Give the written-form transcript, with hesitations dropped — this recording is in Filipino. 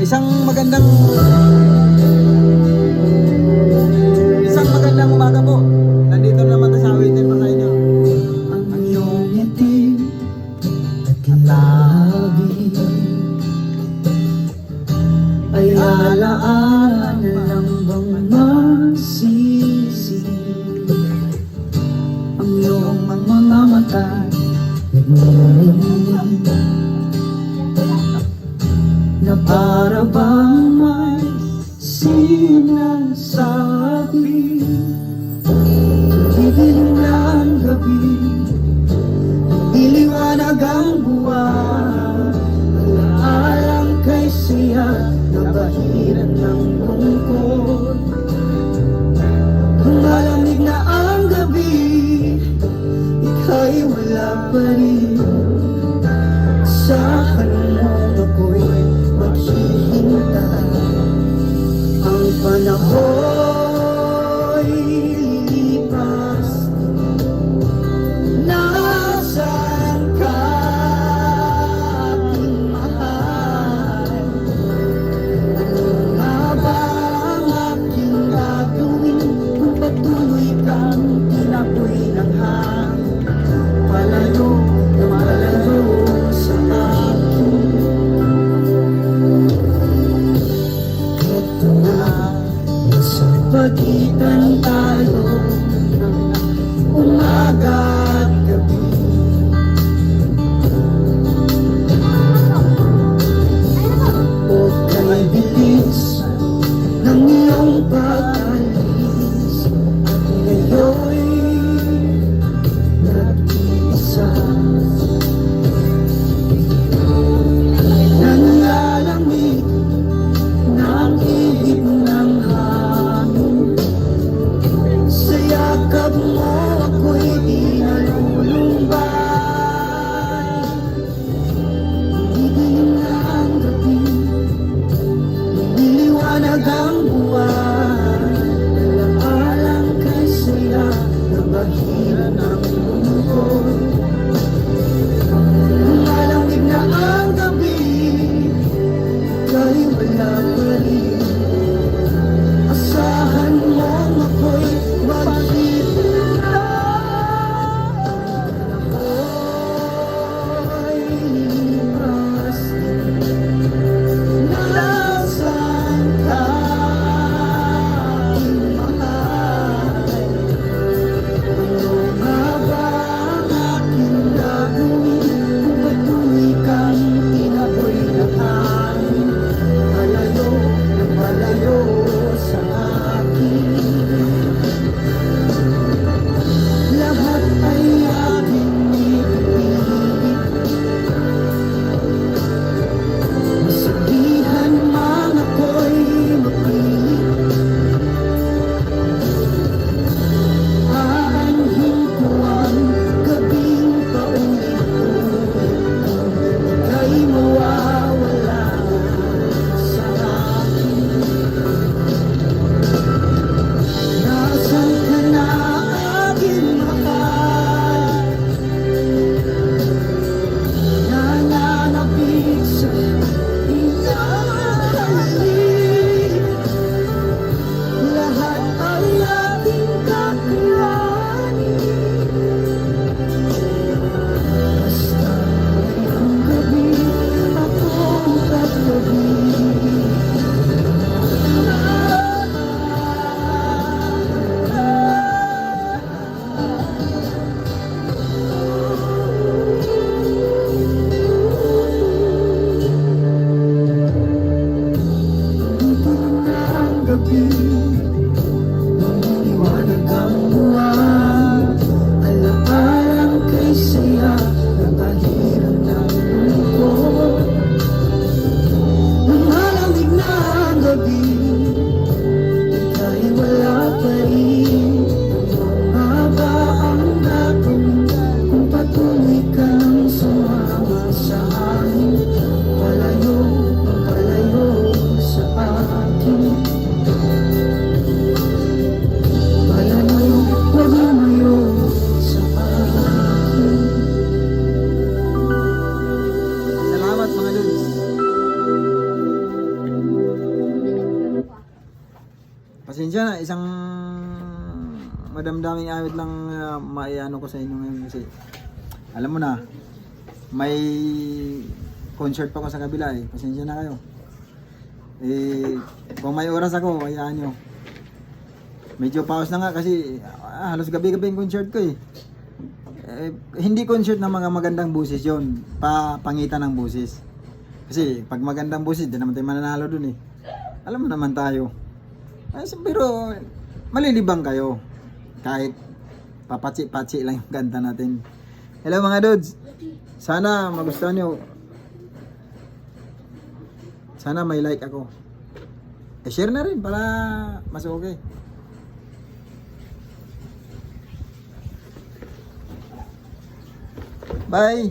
Isang magandang umaga po. Nandito naman sa awitin pa sa inyo. Ang iyong ngiti at labi ay alaala lang bang masisi. Ang iyong mga mata nagmumuni na para bang may sinasabi. Didilim ng gabi, iliwanag ang buwan, alaalang kay siya na bahiran ng lungkot. Kung malamig na ang gabi, ika'y wala pa rin. Asahan mo ako'y maghihintay. Ang panaho'y lilipas. Nasaan ka, aking mahal? Ano nga ba ang aking gagawin kung patuloy kang tinapoy ng hangin? Palayo na malayo sa akin. Ito na sa pagitan tayo ng umaga at gabi. O kay bilis ng iyong pag-alis, at ngayo'y nag-iisa. Nanlalamig ng ihip ng hangin, sa yakap mo ako'y di nalulumbay. Didilim na ang gabi, niliwanag ang buwan, alaalang kay saya na bahiran ng lungkot. Kung malamig na ang gabi, ika'y wala pa rin. Asahan mo ako'y maghihintay. Ako'y lilipas. Nasaan ka, aking mahal? Ano nga ba ang aking gagawin kung patuloy kang tinapoy ng hangin? Palayo na palayo sa akin. Lahat ay aking ipipilit. Masabihan man ako'y mapilit. Aanhin ko ang gabing paulit-ulit. Ika'y mawawala sa akin. Nasaan ka na, aking mahal? Nananapig sa ilalim. Lahat ay ating kakayanin. Basta ngayong gabi, akong katabi. Ang gabi, niliwanag ang buwan, alaalang kay saya na bahiran ng lungkot. Nang malamig na ang gabi, ika'y wala pa rin. Ano nga ba ang gagawin kung patuloy kang sumama sa akin? Palayo sa akin. Palayo, wag lumayo sa akin. Salamat mga Lods. Pasensya na, isang madamdaming awit lang maiano ko sa inyo ngayon kasi alam mo na, may concert pa ko sa kabila eh. Pasensya na kayo. Eh, kung may oras ako, hayaan nyo. Medyo pause na nga kasi halos gabi-gabi yung concert ko eh. Hindi concert ng mga magandang busis yon, pangitan ng busis. Kasi pag magandang busis, di naman tayo mananalo dun eh. Alam mo naman tayo. Pero malilibang kayo. Kahit papatsi-patsi lang yung kanta natin. Hello mga dudes. Sana magustuhan nyo. Sana may like ako. Share na rin para mas okay. Bye!